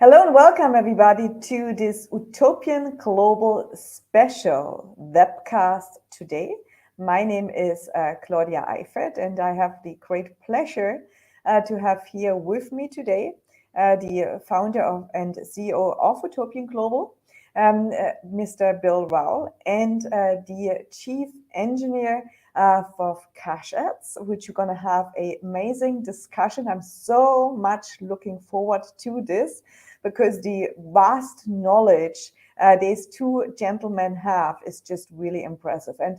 Hello and welcome everybody to this Utopian Global Special webcast today. My name is Claudia Eifert and I have the great pleasure to have here with me today the founder and CEO of Utopian Global, Mr. Bill Rowell, and the chief engineer for CASHETS, which we're going to have an amazing discussion. I'm so much looking forward to this, because the vast knowledge these two gentlemen have is just really impressive. And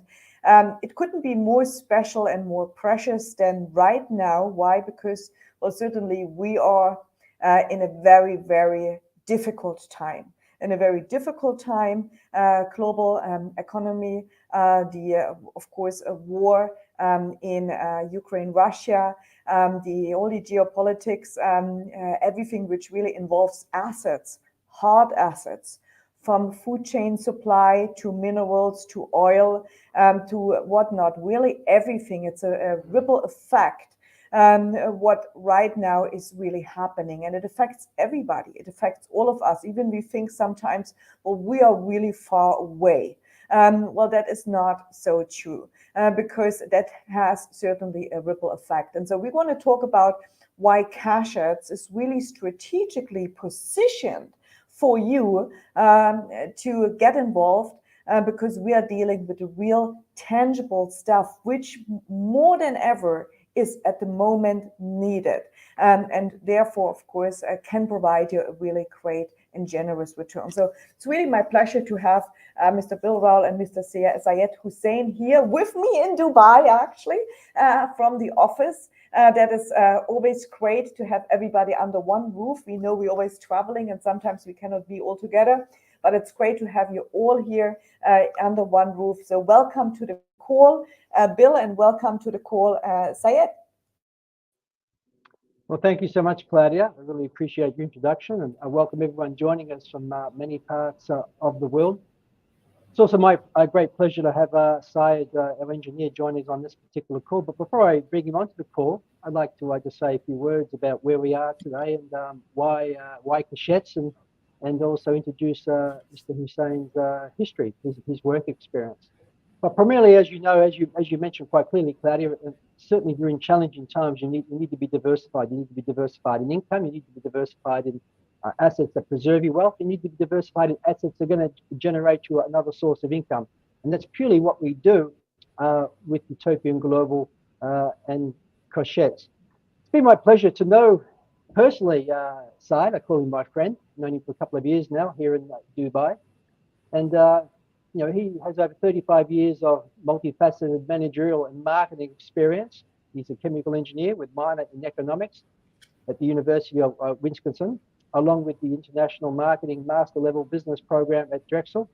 it couldn't be more special and more precious than right now. Why? Because, well, certainly we are in a very, very difficult time. In a very difficult time, global economy, of course, a war in Ukraine, Russia, all the geopolitics, everything which really involves assets, hard assets, from food chain supply to minerals to oil to whatnot, really everything. It's a ripple effect. What right now is really happening, and it affects everybody. It affects all of us. Even we think sometimes, well, we are really far away. Well, that is not so true, because that has certainly a ripple effect. And so we want to talk about why CASHETS is really strategically positioned for you to get involved, because we are dealing with the real tangible stuff, which more than ever is at the moment needed, and therefore, of course, can provide you a really great and generous return. So it's really my pleasure to have Mr. Bill Rowell and Mr. Syed Hussain here with me in Dubai, actually, from the office. That is always great to have everybody under one roof. We know we're always traveling and sometimes we cannot be all together, but it's great to have you all here under one roof. So welcome to the call, Bill, and welcome to the call, Syed. Well, thank you so much, Claudia. I really appreciate your introduction, and I welcome everyone joining us from many parts of the world. It's also my great pleasure to have Syed, our engineer, join us on this particular call. But before I bring him onto the call, I'd like to just say a few words about where we are today and why CASHETS, and also introduce Mr. Hussain's history, his work experience. But primarily, as you know, as you mentioned quite clearly, Claudia, certainly during challenging times, you need to be diversified. You need to be diversified in income. You need to be diversified in assets that preserve your wealth. You need to be diversified in assets that are going to generate you another source of income. And that's purely what we do with Utopian Global and CASHETS. It's been my pleasure to know personally Syed. I call him my friend. I've known him for a couple of years now here in Dubai. And he has over 35 years of multifaceted managerial and marketing experience. He's a chemical engineer with minor in economics at the University of Wisconsin, along with the International Marketing Master Level Business Program at Drexel,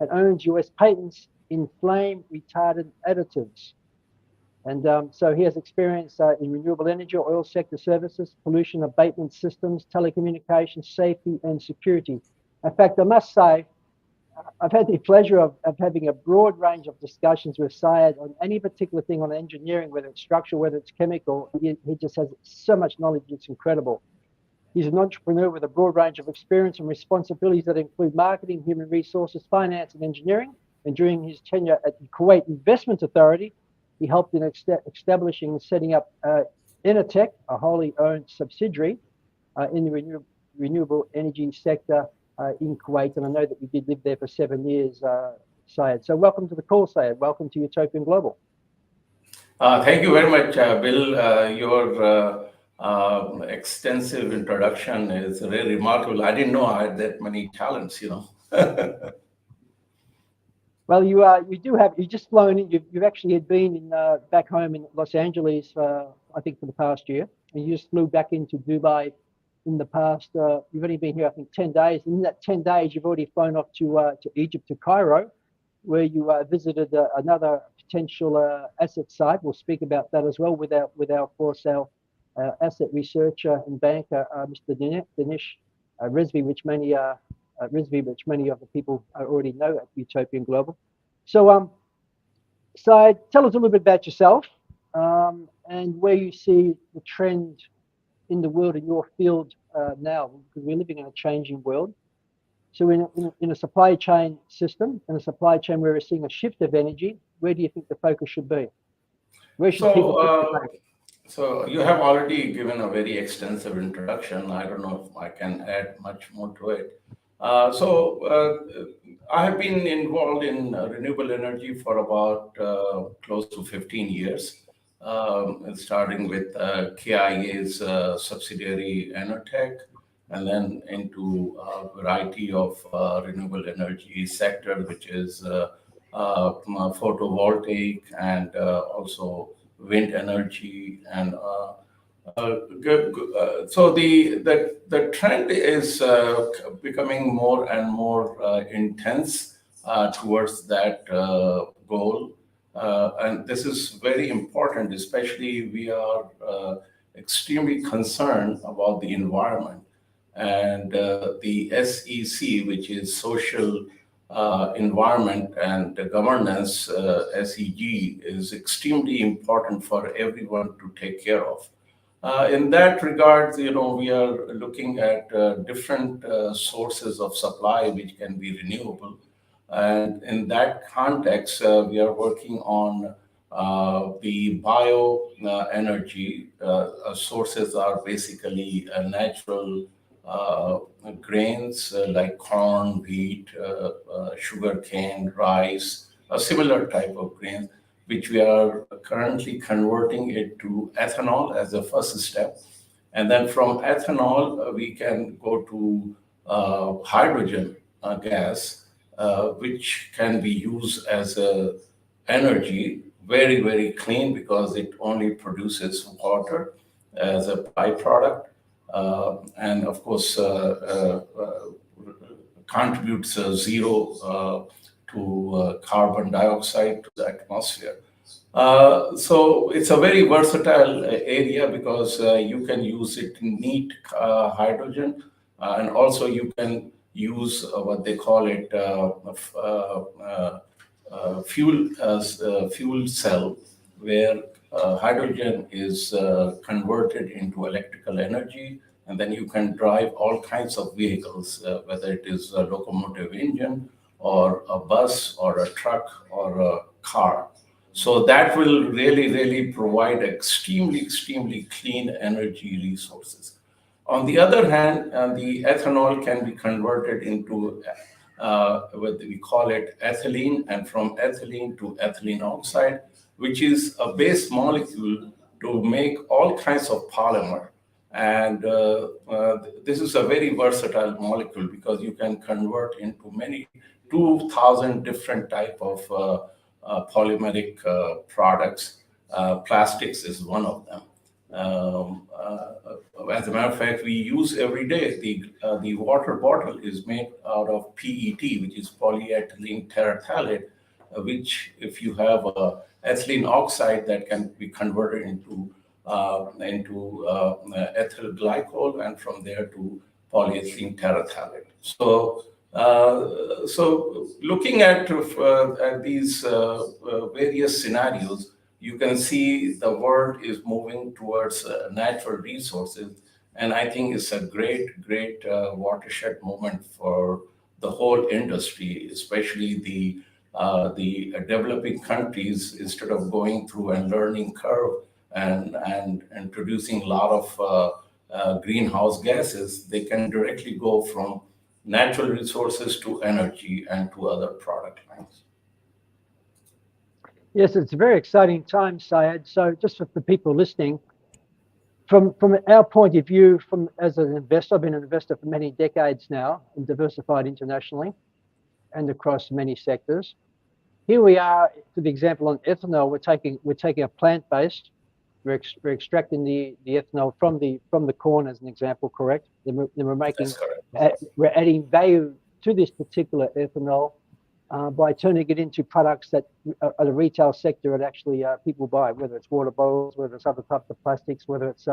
and owns US patents in flame retardant additives. And so he has experience in renewable energy, oil sector services, pollution abatement systems, telecommunications, safety, and security. In fact, I must say, I've had the pleasure of having a broad range of discussions with Syed on any particular thing on engineering, whether it's structural, whether it's chemical. He just has so much knowledge, it's incredible. He's an entrepreneur with a broad range of experience and responsibilities that include marketing, human resources, finance, and engineering. And during his tenure at the Kuwait Investment Authority, he helped in establishing and setting up Enertech, a wholly owned subsidiary in the renewable energy sector in Kuwait, and I know that you did live there for 7 years, Syed. So welcome to the call, Syed. Welcome to Utopian Global. Thank you very much, Bill. Your extensive introduction is really remarkable. I didn't know I had that many talents, Well, you just flown in. You've actually been in back home in Los Angeles, I think, for the past year, and you just flew back into Dubai in the past. You've only been here, I think, 10 days. In that 10 days, you've already flown off to Egypt, to Cairo, where you visited another potential asset site. We'll speak about that as well with our asset researcher and banker, Mr. Dinesh Rizvi, which many of the people already know at Utopian Global. So, Syed, tell us a little bit about yourself and where you see the trend in the world in your field now, because we're living in a changing world. So in a supply chain system, in a supply chain where we're seeing a shift of energy, where do you think the focus should be? Where should people put their focus? So you have already given a very extensive introduction. I don't know if I can add much more to it. I have been involved in renewable energy for about close to 15 years, starting with KIA's subsidiary Enotech, and then into a variety of renewable energy sector, which is photovoltaic and also wind energy and so the trend is becoming more and more intense towards that goal, and this is very important. Especially, we are extremely concerned about the environment, and the SEC, which is Social Environment and Governance, SEG, is extremely important for everyone to take care of. In that regard, we are looking at different sources of supply which can be renewable. And in that context, we are working on the bio energy. Sources are basically natural grains like corn, wheat, sugarcane, rice, a similar type of grain, which we are currently converting it to ethanol as a first step. And then from ethanol, we can go to hydrogen gas, which can be used as a energy, very, very clean because it only produces water as a byproduct. And of course, contributes zero to carbon dioxide to the atmosphere. So it's a very versatile area because you can use it in neat hydrogen, and also you can use what they call it fuel cell, where hydrogen is converted into electrical energy, and then you can drive all kinds of vehicles, whether it is a locomotive engine or a bus or a truck or a car. So that will really, really provide extremely, extremely clean energy resources. On the other hand, the ethanol can be converted into what we call it ethylene, and from ethylene to ethylene oxide, which is a base molecule to make all kinds of polymer. And this is a very versatile molecule because you can convert into many 2,000 different type of polymeric products. Plastics is one of them. As a matter of fact, we use every day the water bottle is made out of PET, which is polyethylene terephthalate, which if you have ethylene oxide, that can be converted into ethyl glycol, and from there to polyethylene terephthalate. So looking at these various scenarios, you can see the world is moving towards natural resources, and I think it's a great watershed moment for the whole industry, especially the developing countries. Instead of going through a learning curve and producing a lot of greenhouse gases, they can directly go from natural resources to energy and to other product lines. Yes, it's a very exciting time, Syed. So just for the people listening, from our point of view, as an investor, I've been an investor for many decades now and diversified internationally and across many sectors. Here we are, for the example on ethanol, we're taking a plant-based, we're extracting the ethanol from the corn as an example, correct? Then we're making, we're adding value to this particular ethanol by turning it into products that at a retail sector that actually people buy, whether it's water bottles, whether it's other types of plastics, whether it's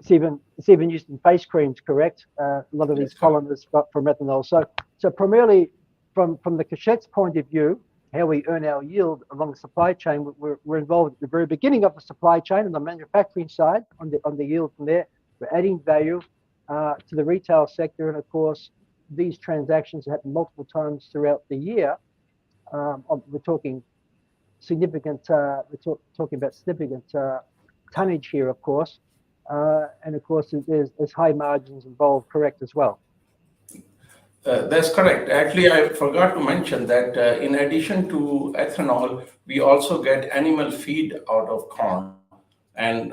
even used in face creams, correct? A lot of these polymers from ethanol. So primarily from the CASHETS point of view, how we earn our yield along the supply chain, we're involved at the very beginning of the supply chain on the manufacturing side, on the yield from there. We're adding value. to the retail sector. And of course, these transactions happen multiple times throughout the year. We're talking significant, talking about significant tonnage here, of course. And of course, there's high margins involved, correct, as well. That's correct. Actually, I forgot to mention that in addition to ethanol, we also get animal feed out of corn and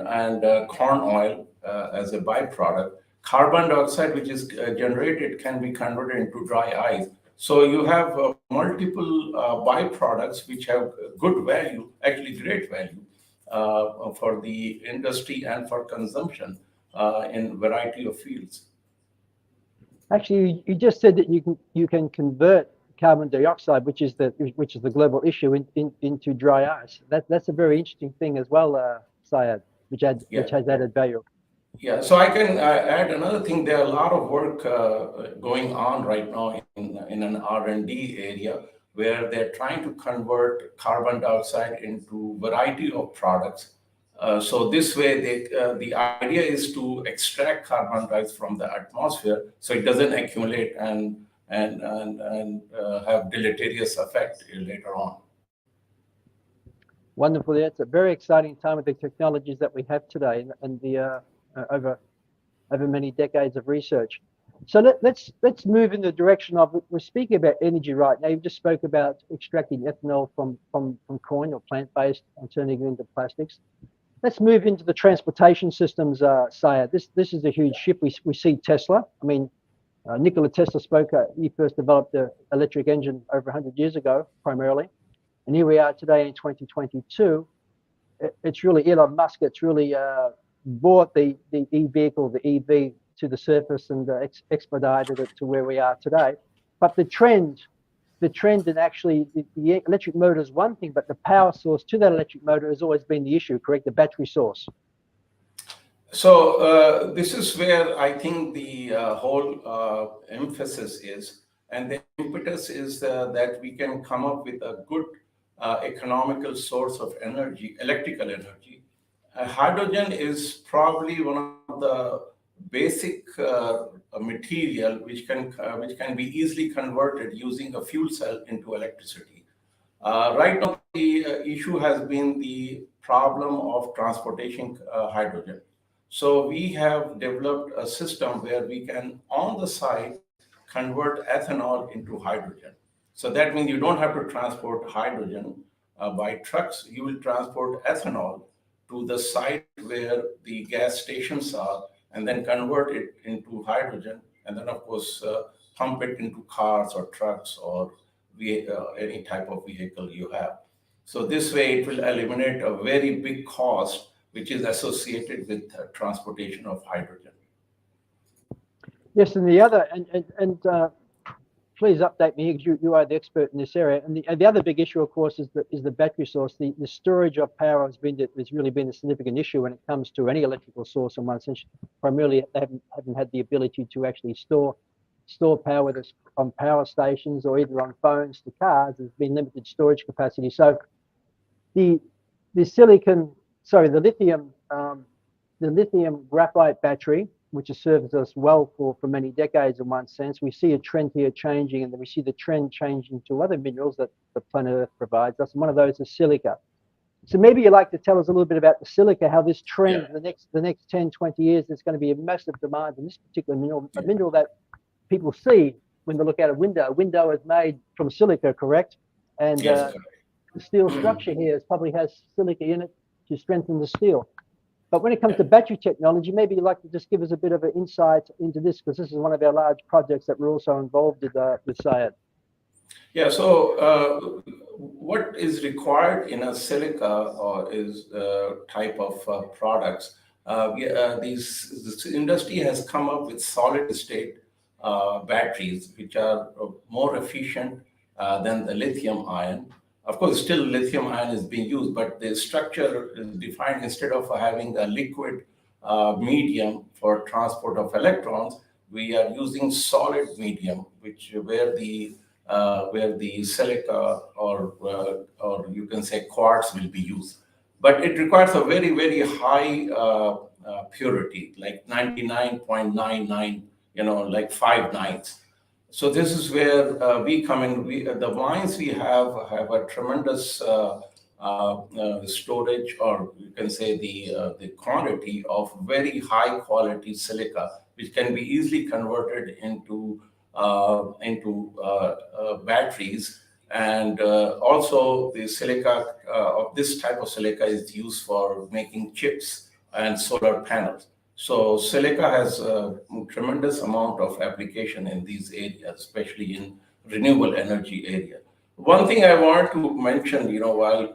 corn oil as a byproduct. Carbon dioxide, which is generated, can be converted into dry ice. So you have multiple byproducts which have good value, actually great value for the industry and for consumption in variety of fields. Actually, you just said that you can convert carbon dioxide, which is the global issue, into dry ice. That's a very interesting thing as well, Syed, which has added value. Yeah, so I can add another thing. There are a lot of work going on right now in an R&D area where they're trying to convert carbon dioxide into variety of products. So this way, the idea is to extract carbon dioxide from the atmosphere so it doesn't accumulate and have deleterious effect later on. Wonderful. Yeah, it's a very exciting time with the technologies that we have today and the over many decades of research. So let's move in the direction of, we're speaking about energy right now. You just spoke about extracting ethanol from corn or plant-based and turning it into plastics. Let's move into the transportation systems, Syed. This is a huge shift. We see Tesla. I mean, Nikola Tesla spoke. He first developed the electric engine over 100 years ago, primarily, and here we are today in 2022. It's really Elon Musk. It's really brought the e-vehicle, the EV, to the surface and expedited it to where we are today. But the trend and actually the electric motor is one thing, but the power source to that electric motor has always been the issue, correct? The battery source. So this is where I think the whole emphasis is, and the impetus is that we can come up with a good economical source of energy, electrical energy. Hydrogen is probably one of the basic material which can be easily converted using a fuel cell into electricity. Right now, the issue has been the problem of transportation hydrogen. So we have developed a system where we can, on the site, convert ethanol into hydrogen. So that means you don't have to transport hydrogen by trucks. You will transport ethanol to the site where the gas stations are, and then convert it into hydrogen, and then, of course, pump it into cars or trucks or any type of vehicle you have. So this way, it will eliminate a very big cost which is associated with transportation of hydrogen. Yes, and the other, and please update me, because you are the expert in this area. And the other big issue, of course, is the battery source. The storage of power has really been a significant issue when it comes to any electrical source in one sense. Primarily, they haven't had the ability to actually store power, whether it's on power stations or either on phones to cars. There's been limited storage capacity. So the lithium graphite battery, which has served us well for many decades in one sense. We see a trend here changing, and then we see the trend changing to other minerals that the planet Earth provides us. And one of those is silica. So maybe you'd like to tell us a little bit about the silica, how this trend, the next 10, 20 years, there's going to be a massive demand in this particular mineral, a mineral that people see when they look out a window. A window is made from silica, correct? And yes, the steel structure here probably has silica in it to strengthen the steel. But when it comes to battery technology, maybe you'd like to just give us a bit of an insight into this, because this is one of our large projects that we're also involved with Syed. Yeah, so what is required in a silica is type of products. This industry has come up with solid state batteries, which are more efficient than the lithium ion. Of course, still lithium ion is being used, but the structure is defined. Instead of having a liquid medium for transport of electrons, we are using solid medium, where the silica or you can say quartz will be used. But it requires a very, very high purity, like 99.99, like 5 nines. So this is where we come in. The mines we have a tremendous storage, or you can say the quantity of very high quality silica, which can be easily converted into batteries. And also the silica of this type of silica is used for making chips and solar panels. So silica has a tremendous amount of application in these areas, especially in renewable energy area. One thing I want to mention, while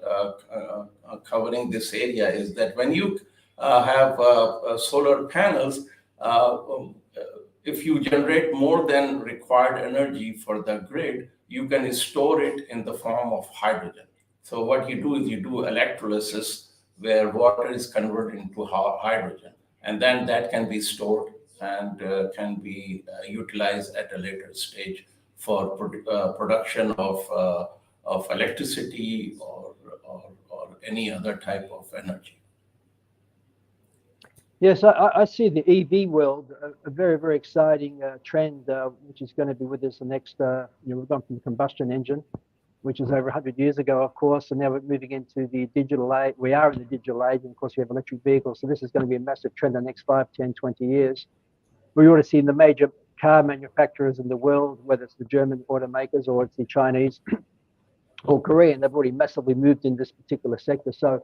covering this area, is that when you have solar panels, if you generate more than required energy for the grid, you can store it in the form of hydrogen. So what you do is you do electrolysis, where water is converted into hydrogen, and then that can be stored and can be utilized at a later stage for production of electricity or any other type of energy. Yes, I see the EV world, a very, very exciting trend, which is going to be with us the next, we've gone from the combustion engine, which is over 100 years ago, of course, and now we're moving into the digital age. We are in the digital age, and of course, we have electric vehicles. So this is going to be a massive trend in the next 5, 10, 20 years. We already see the major car manufacturers in the world, whether it's the German automakers or it's the Chinese or Korean, they've already massively moved in this particular sector. So,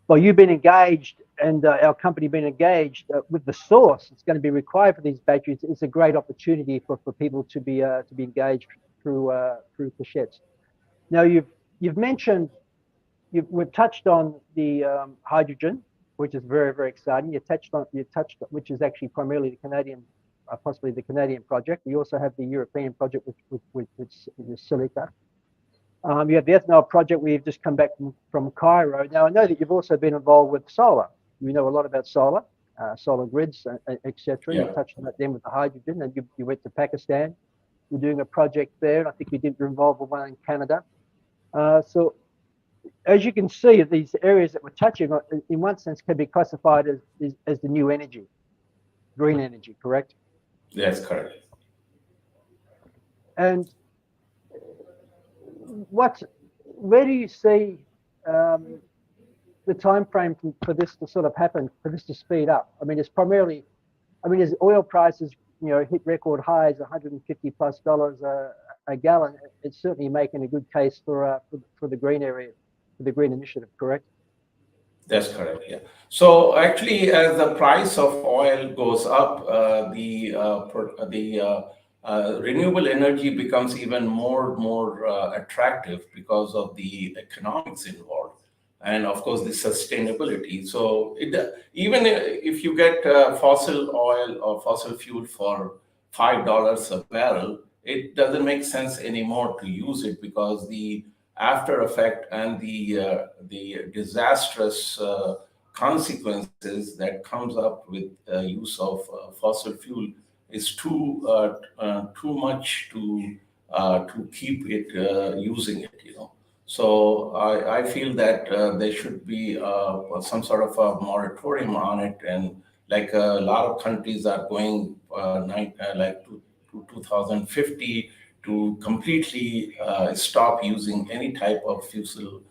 well, you've been engaged, and our company been engaged with the source. It's going to be required for these batteries. It's a great opportunity for people to be engaged through CASHETS. Now, you've mentioned, we've touched on the hydrogen, which is very, very exciting. You touched on, which is actually primarily the Canadian, possibly the Canadian project. We also have the European project, which is silica. You have the ethanol project. We've just come back from Cairo. Now, I know that you've also been involved with solar. You know a lot about solar, solar grids, etc. Yeah. You touched on that then with the hydrogen, and you went to Pakistan. You're doing a project there, and I think you're involved with one in Canada. So, as you can see, these areas that we're touching on, in one sense, can be classified as the new energy, green energy, correct? That's correct. And where do you see the time frame for this to sort of happen, for this to speed up? I mean, it's primarily, as oil prices, hit record highs, $150+ a gallon, it's certainly making a good case for the green area, for the green initiative, correct? That's correct, yeah. So actually, as the price of oil goes up, the renewable energy becomes even more attractive because of the economics involved, and of course the sustainability. So even if you get fossil oil or fossil fuel for $5 a barrel, it doesn't make sense anymore to use it, because the after effect and the disastrous consequences that comes up with use of fossil fuel is too much to keep it using it. So I feel that there should be some sort of a moratorium on it, and like a lot of countries are going to 2050 to completely stop using any type of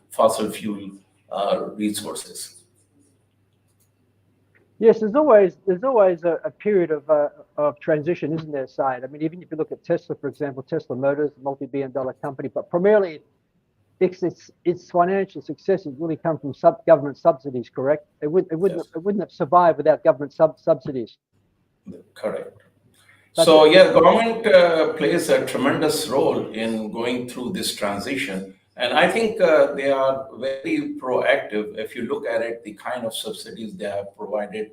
fossil fuel resources. Yes, there's always a period of transition, isn't there, Syed? I mean, even if you look at Tesla, for example, Tesla Motors, a multi-billion-dollar company, but primarily its financial success has really come from government subsidies, correct? It wouldn't have survived without government subsidies. Correct. So yeah, government plays a tremendous role in going through this transition. And I think they are very proactive. If you look at it, the kind of subsidies they have provided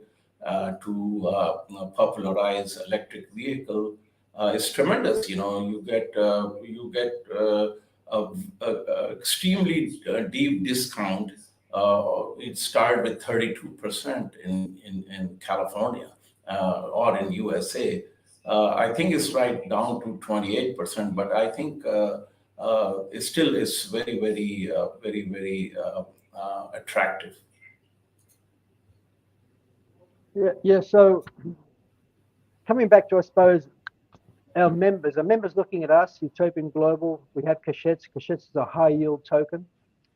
to popularize electric vehicle is tremendous. You get extremely deep discount. It started with 32% in California or in USA. I think it's right down to 28%, but I think it still is very, very attractive. Yeah. So coming back to, I suppose, our members looking at us, Utopian Global, we have CASHETS. CASHETS is a high yield token,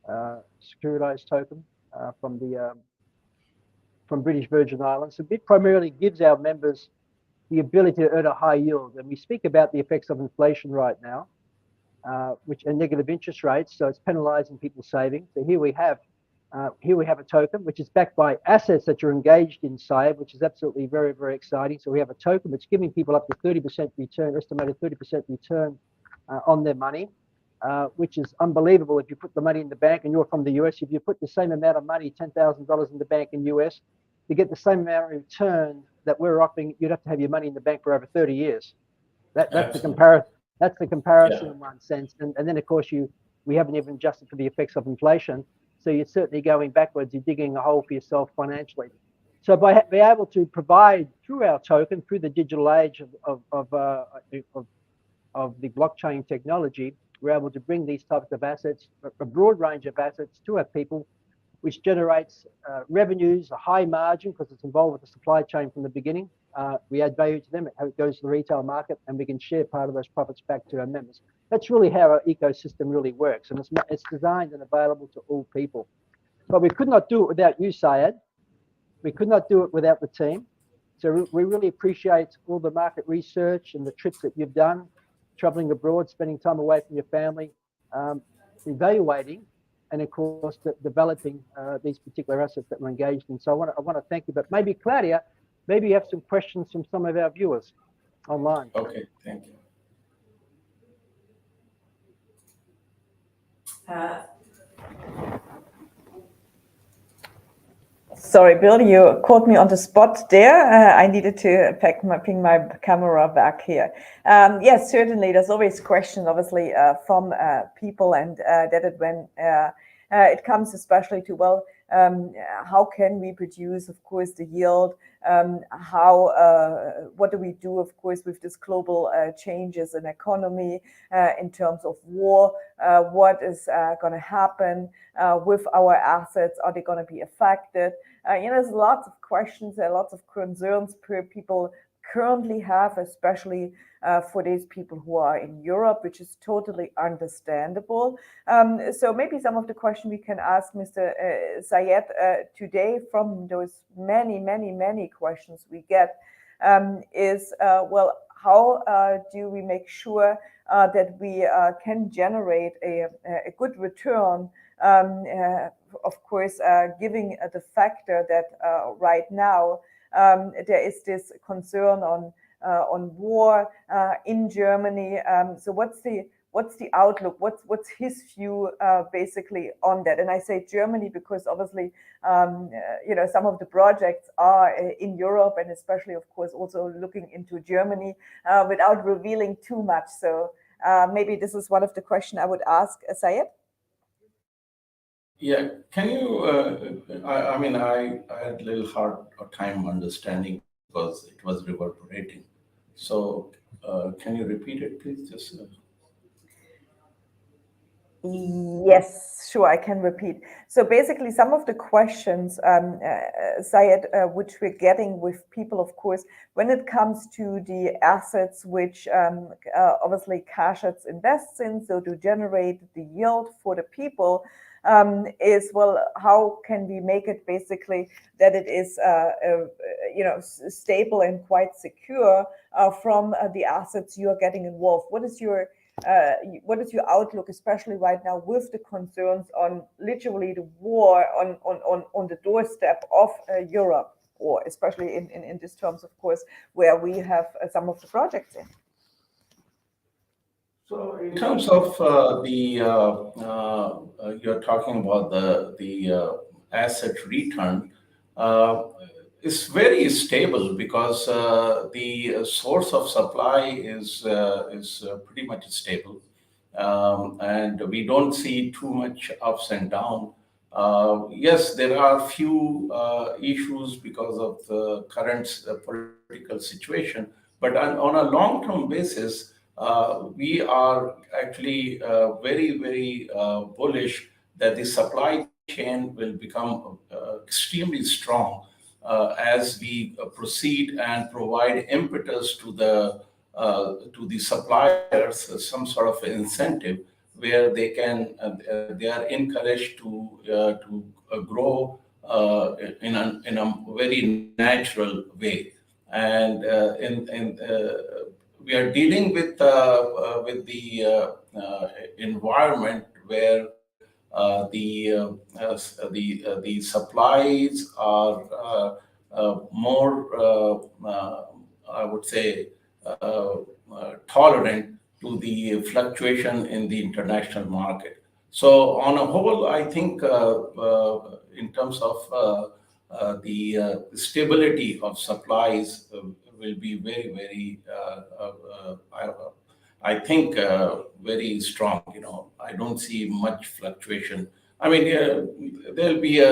securitized token from British Virgin Islands. So it primarily gives our members the ability to earn a high yield. And we speak about the effects of inflation right now, which are negative interest rates. So it's penalizing people's savings. So here we have a token which is backed by assets that you're engaged in, Syed, which is absolutely very, very exciting. So we have a token that's giving people up to 30% return, estimated 30% return on their money, which is unbelievable. If you put the money in the bank and you're from the US, if you put the same amount of money, $10,000 in the bank in US, to get the same amount of return that we're offering, you'd have to have your money in the bank for over 30 years. That's the comparison. That's the comparison in one sense. And then, of course, we haven't even adjusted for the effects of inflation. So you're certainly going backwards. You're digging a hole for yourself financially. So by being able to provide through our token, through the digital age of the blockchain technology, we're able to bring these types of assets, a broad range of assets, to our people, which generates revenues, a high margin because it's involved with the supply chain from the beginning. We add value to them, it goes to the retail market, and we can share part of those profits back to our members. That's really how our ecosystem really works, and it's designed and available to all people. But we could not do it without you, Syed. We could not do it without the team. So we really appreciate all the market research and the trips that you've done, traveling abroad, spending time away from your family, evaluating, and of course, developing these particular assets that we're engaged in. So I want to thank you. But maybe, Claudia, maybe you have some questions from some of our viewers online. Okay, thank you. Sorry, Bill, you caught me on the spot there. I needed to ping my camera back here. Yes, certainly. There's always questions, obviously, from people, and when it comes especially to, well, how can we produce, of course, the yield? What do we do, of course, with this global changes in economy in terms of war? What is going to happen with our assets? Are they going to be affected? There's lots of questions and lots of concerns people currently have, especially for these people who are in Europe, which is totally understandable. So maybe some of the questions we can ask Mr. Syed today, from those many questions we get, is, well, how do we make sure that we can generate a good return? Of course, giving the factor that right now there is this concern on war in Germany. So what's the outlook? What's his view basically on that? And I say Germany because obviously some of the projects are in Europe, and especially, of course, also looking into Germany without revealing too much. So maybe this is one of the questions I would ask Syed. Yeah, can you? I mean, I had a little hard time understanding because it was reverberating. So, can you repeat it, please? Just. Yes, sure, I can repeat. So basically, some of the questions, Syed, which we're getting with people, of course, when it comes to the assets which obviously CASHETS invests in, so to generate the yield for the people, is, well, how can we make it basically that it is stable and quite secure from the assets you are getting involved? What is your outlook, especially right now with the concerns on literally the war on the doorstep of Europe, or especially in these terms, of course, where we have some of the projects in? So in terms of you're talking about the asset return, it's very stable because the source of supply is pretty much stable, and we don't see too much ups and down. Yes, there are few issues because of the current political situation, but on a long-term basis, we are actually very bullish that the supply chain will become extremely strong. as we proceed and provide impetus to the suppliers, some sort of incentive where they are encouraged to grow in a very natural way. And we are dealing with the environment where the supplies are more, I would say, tolerant to the fluctuation in the international market. So on a whole, I think in terms of the stability of supplies will be very, very, I think, very strong. I don't see much fluctuation. I mean, there'll be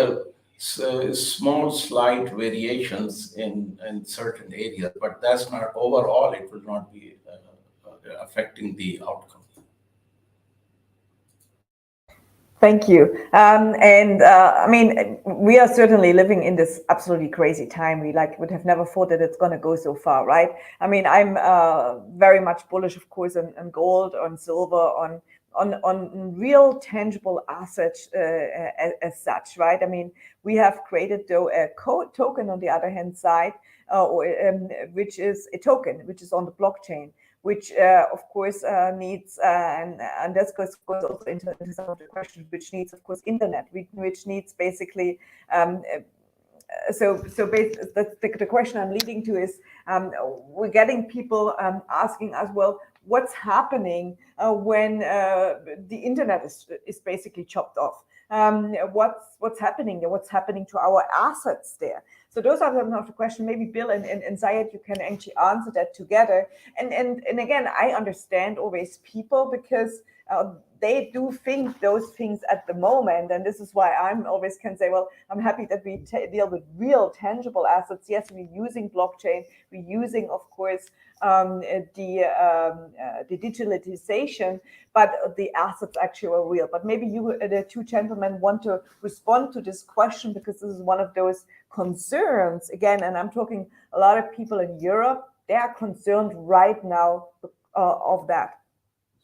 small, slight variations in certain areas, but that's not overall. It will not be affecting the outcome. Thank you. I mean, we are certainly living in this absolutely crazy time. We would have never thought that it's going to go so far, right? I mean, I'm very much bullish, of course, on gold, on silver, on real tangible assets as such, right? I mean, we have created though a token on the other hand side, which is a token which is on the blockchain, which of course needs, and this goes also into some of the questions, which needs, of course, internet, which needs basically, so the question I'm leading to is, we're getting people asking us, well, what's happening when the internet is basically chopped off? What's happening there? What's happening to our assets there? So those are some of the questions. Maybe Bill and Syed, you can actually answer that together. And again, I understand always people because they do think those things at the moment. And this is why I'm always can say, well, I'm happy that we deal with real tangible assets. Yes, we're using blockchain. We're using, of course, the digitalization, but the assets actually are real. But maybe you, the two gentlemen, want to respond to this question because this is one of those concerns again. And I'm talking a lot of people in Europe, they are concerned right now of that.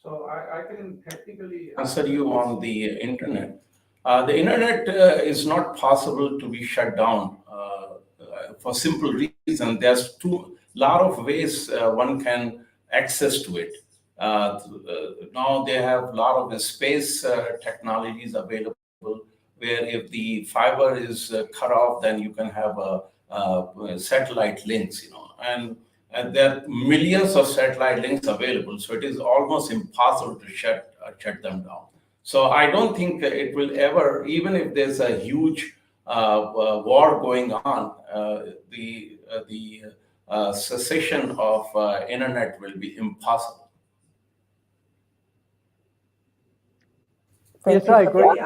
So I can technically answer you on the internet. The internet is not possible to be shut down for simple reason. There's lot of ways one can access to it. Now they have a lot of space technologies available where if the fiber is cut off, then you can have satellite links, and there are millions of satellite links available. So it is almost impossible to shut them down. So I don't think it will ever, even if there's a huge war going on, the cessation of internet will be impossible. Yes, I agree.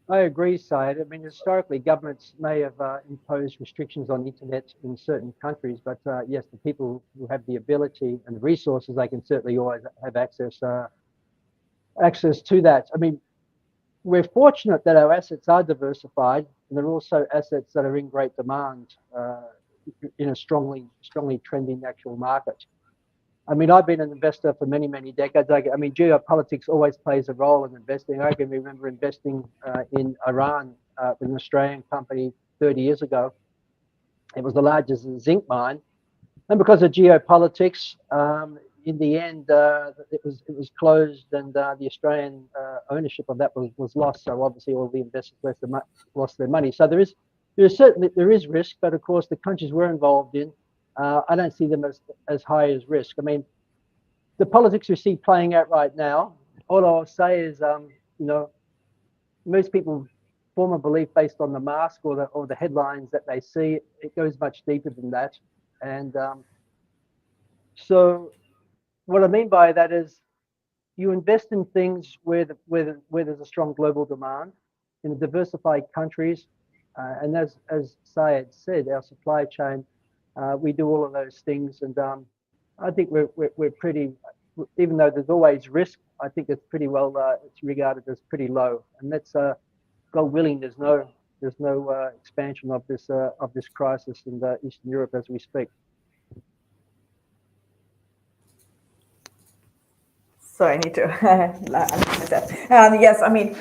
I agree, Syed. I mean, historically, governments may have imposed restrictions on internet in certain countries, but yes, the people who have the ability and resources, they can certainly always have access to that. I mean, we're fortunate that our assets are diversified, and they're also assets that are in great demand in a strongly trending actual market. I mean, I've been an investor for many, many decades. I mean, geopolitics always plays a role in investing. I can remember investing in Iran with an Australian company 30 years ago. It was the largest zinc mine. And because of geopolitics, in the end, it was closed, and the Australian ownership of that was lost. So obviously, all the investors lost their money. So there is risk, but of course, the countries we're involved in, I don't see them as high as risk. I mean, the politics we see playing out right now, all I'll say is, most people form a belief based on the mask or the headlines that they see. It goes much deeper than that. And so what I mean by that is you invest in things where there's a strong global demand in diversified countries. And as Syed said, our supply chain, we do all of those things, and I think we're pretty. Even though there's always risk, I think it's pretty well. It's regarded as pretty low, and that's God willing. There's there's no expansion of this crisis in Eastern Europe as we speak. So I need to unmute that. Yes, I mean,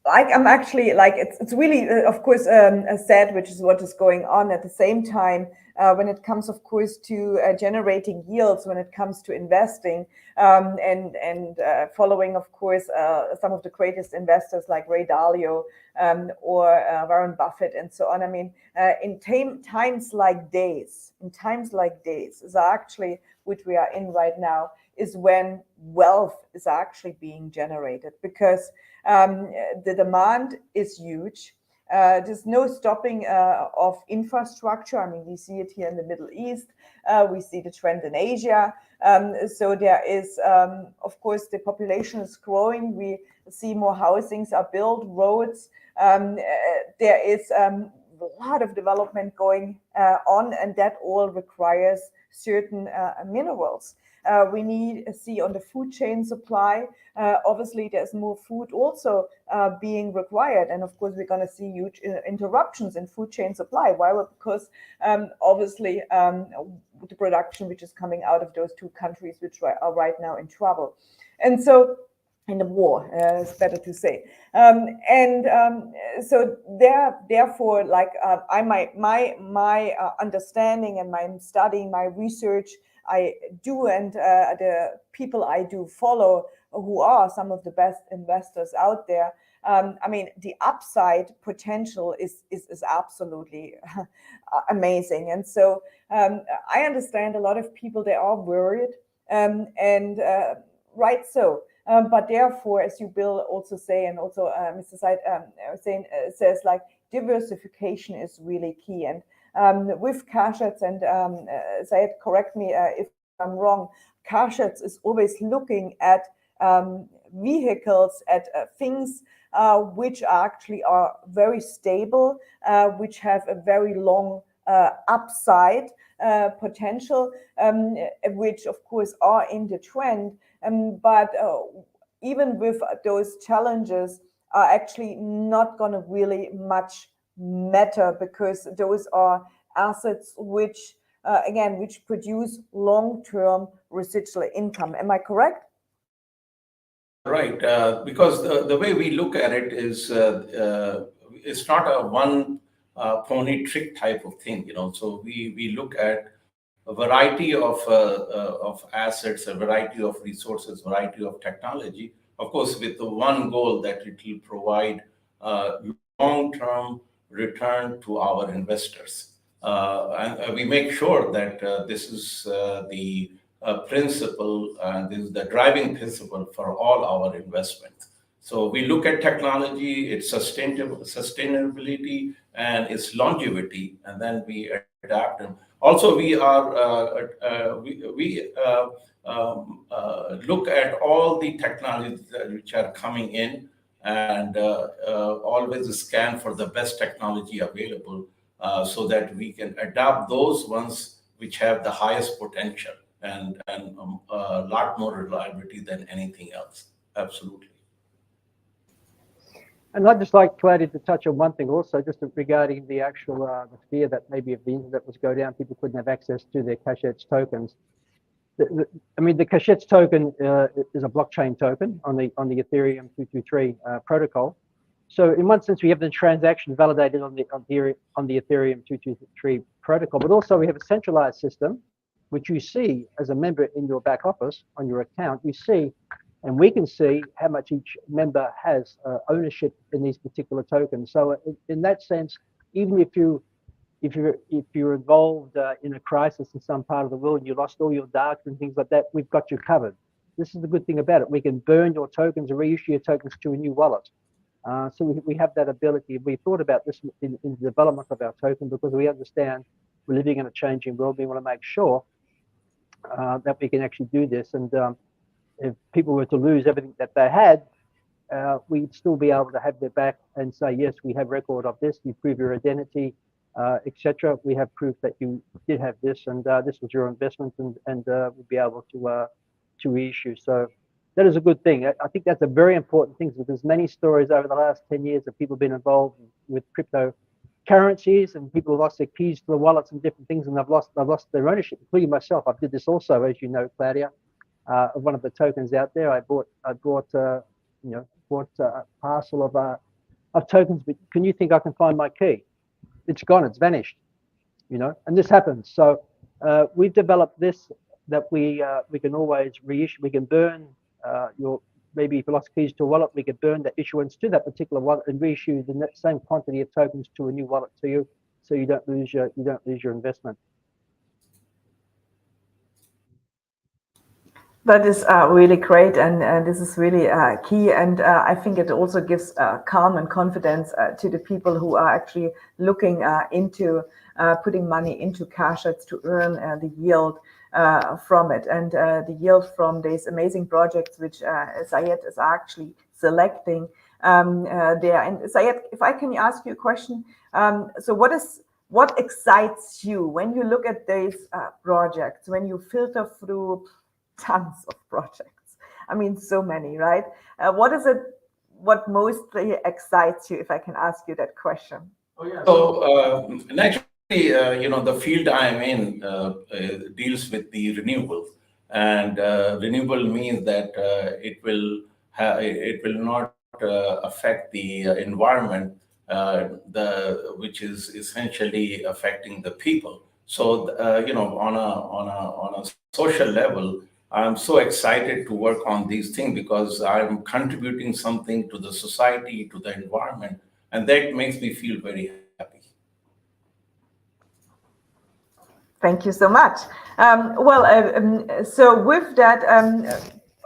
I'm actually like it's really, of course, sad, which is what is going on at the same time when it comes, of course, to generating yields, when it comes to investing, and following, of course, some of the greatest investors like Ray Dalio or Warren Buffett and so on. I mean, in times like days, is actually which we are in right now, is when wealth is actually being generated, because the demand is huge. There's no stopping of infrastructure. I mean, we see it here in the Middle East. We see the trend in Asia. So there is, of course, the population is growing. We see more housings are built, roads. There is a lot of development going on, and that all requires certain minerals. We need to see on the food chain supply. Obviously, there's more food also being required. And of course, we're going to see huge interruptions in food chain supply. Why? Well, because obviously the production which is coming out of those two countries, which are right now in trouble. And so in the war, it's better to say. So therefore, like my understanding and my studying, my research I do, and the people I do follow, who are some of the best investors out there. I mean, the upside potential is absolutely amazing. And so I understand a lot of people, they are worried, and right so. But therefore, as you Bill also say, and also Mr. Syed Hussain says, like, diversification is really key. And with CASHETS, and Syed, correct me if I'm wrong, CASHETS is always looking at vehicles, at things which actually are very stable, which have a very long upside potential, which of course are in the trend. But even with those challenges are actually not going to really much matter, because those are assets which, again, which produce long-term residual income. Am I correct? Right, because the way we look at it is it's not a one pony trick type of thing, you know. So we look at a variety of assets, a variety of resources, variety of technology, of course, with the one goal that it will provide long-term return to our investors. And we make sure that this is the principle, and this is the driving principle for all our investments. So we look at technology, its sustainability, and its longevity, and then we adapt them. Also, we look at all the technologies which are coming in, and always scan for the best technology available, so that we can adopt those ones which have the highest potential and a lot more reliability than anything else. Absolutely. And I'd just like to touch on one thing also, just regarding the actual the fear that maybe if the internet was to go down, people couldn't have access to their CASHETS tokens. I mean, the CASHETS token is a blockchain token on the Ethereum 223 protocol. So in one sense, we have the transaction validated on the Ethereum 223 protocol, but also we have a centralized system, which you see as a member in your back office on your account. You see, and we can see how much each member has ownership in these particular tokens. So in that sense, even if you're involved in a crisis in some part of the world and you lost all your data and things like that, we've got you covered. This is the good thing about it. We can burn your tokens or reissue your tokens to a new wallet. So we have that ability. We thought about this in the development of our token, because we understand we're living in a changing world. We want to make sure that we can actually do this. And if people were to lose everything that they had, we'd still be able to have their back and say, yes, we have record of this. You prove your identity, etc. We have proof that you did have this, and this was your investment, and we'd be able to reissue. So that is a good thing. I think that's a very important thing, because there's many stories over the last 10 years of people being involved with cryptocurrencies, and people have lost their keys to the wallets and different things, and they've lost their ownership, including myself. I did this also, as you know, Claudia, of one of the tokens out there. I bought a parcel of tokens, but can you think I can find my key? It's gone, it's vanished, and this happens. So we've developed this, that we can always reissue. We can burn maybe if you lost keys to a wallet, we could burn the issuance to that particular wallet and reissue the same quantity of tokens to a new wallet to you, so you don't lose your investment. That is really great, and this is really key, and I think it also gives calm and confidence to the people who are actually looking into putting money into CASHETS to earn the yield from it, and the yield from these amazing projects which Syed is actually selecting there. And Syed, if I can ask you a question, so what excites you when you look at these projects, when you filter through tons of projects? I mean, so many, right? What is it, what mostly excites you, if I can ask you that question? Oh, yeah. So naturally, the field I'm in deals with the renewable, and renewable means that it will not affect the environment, which is essentially affecting the people. So on a social level, I'm so excited to work on these things, because I'm contributing something to the society, to the environment, and that makes me feel very happy. Thank you so much. So with that,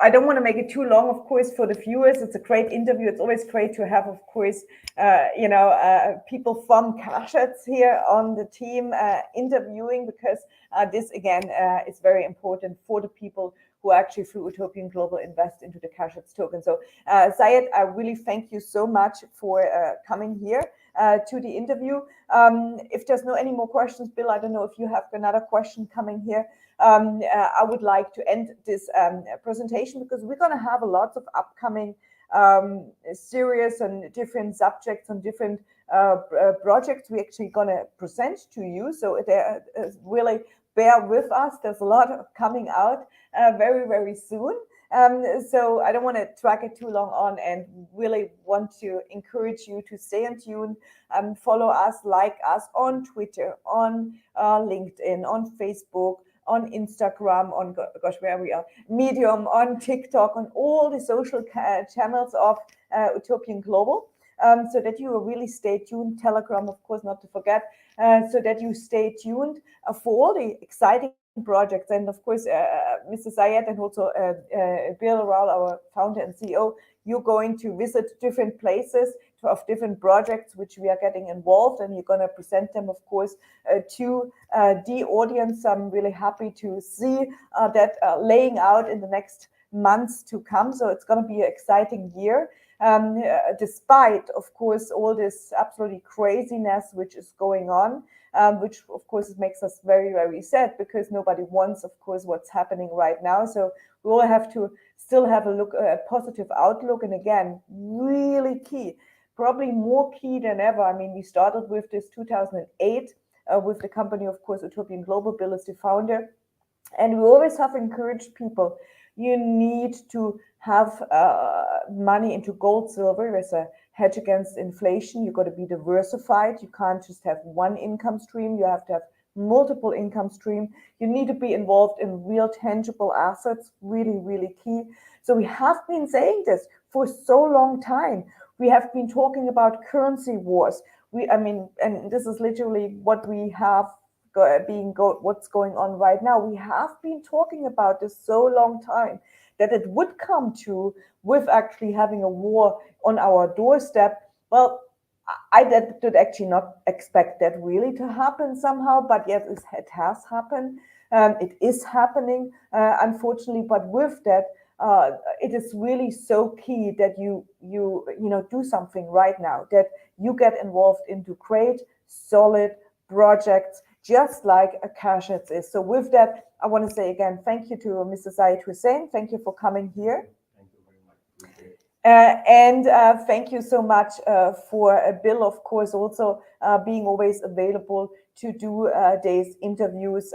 I don't want to make it too long, of course, for the viewers. It's a great interview. It's always great to have, of course, people from CASHETS here on the team interviewing, because this, again, is very important for the people who actually, through Utopian Global, invest into the CASHETS token. So, Syed, I really thank you so much for coming here to the interview. If there's no any more questions, Bill, I don't know if you have another question coming here. I would like to end this presentation, because we're going to have a lot of upcoming series and different subjects and different projects we're actually going to present to you. So really bear with us. There's a lot coming out very, very soon. So I don't want to drag it too long on, and really want to encourage you to stay in tune, follow us, like us on Twitter, on LinkedIn, on Facebook, on Instagram, on where we are, Medium, on TikTok, on all the social channels of Utopian Global, so that you will really stay tuned. Telegram, of course, not to forget, so that you stay tuned for all the exciting projects. And of course, Mr. Syed and also Bill Rowell, our founder and CEO, you're going to visit different places of different projects which we are getting involved, and you're going to present them, of course, to the audience. I'm really happy to see that laying out in the next months to come. So it's going to be an exciting year, despite, of course, all this absolutely craziness which is going on, which, of course, makes us very, very sad, because nobody wants, of course, what's happening right now. So we all have to still have a positive outlook. And again, really key, probably more key than ever. I mean, we started with this 2008 with the company, of course, Utopian Global. Bill is the founder. And we always have encouraged people, you need to have money into gold, silver as a hedge against inflation. You've got to be diversified. You can't just have one income stream. You have to have multiple income stream. You need to be involved in real tangible assets, really, really key. So we have been saying this for so long time. We have been talking about currency wars. And this is literally what we have what's going on right now. We have been talking about this so long time, that it would come to with actually having a war on our doorstep. Well, I did actually not expect that really to happen somehow, but yes, it has happened. It is happening, unfortunately. But with that, it is really so key that you do something right now, that you get involved into great, solid projects, just like a CASHETS is. So with that, I want to say again, thank you to Mr. Syed Hussain. Thank you for coming here. And thank you so much for Bill, of course, also being always available to do these interviews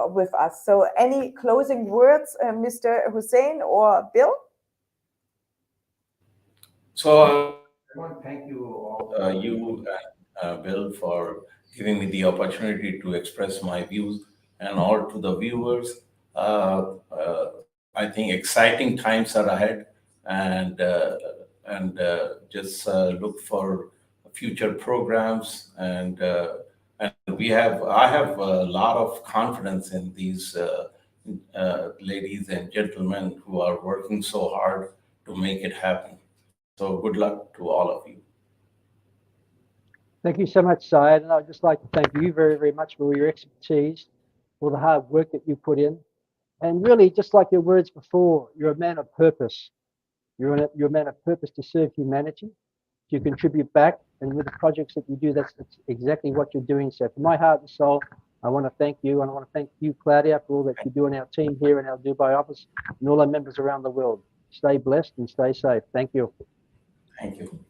with us. So any closing words, Mr. Hussain or Bill? So I want to thank you all, you and Bill, for giving me the opportunity to express my views, and all to the viewers. I think exciting times are ahead, and just look for future programs, and I have a lot of confidence in these ladies and gentlemen who are working so hard to make it happen. So good luck to all of you. Thank you so much, Syed. And I'd just like to thank you very, very much for your expertise, for the hard work that you put in. And really, just like your words before, you're a man of purpose. You're a man of purpose to serve humanity, to contribute back. And with the projects that you do, that's exactly what you're doing. So from my heart and soul, I want to thank you. And I want to thank you, Claudia, for all that you do in our team here in our Dubai office and all our members around the world. Stay blessed and stay safe. Thank you. Thank you.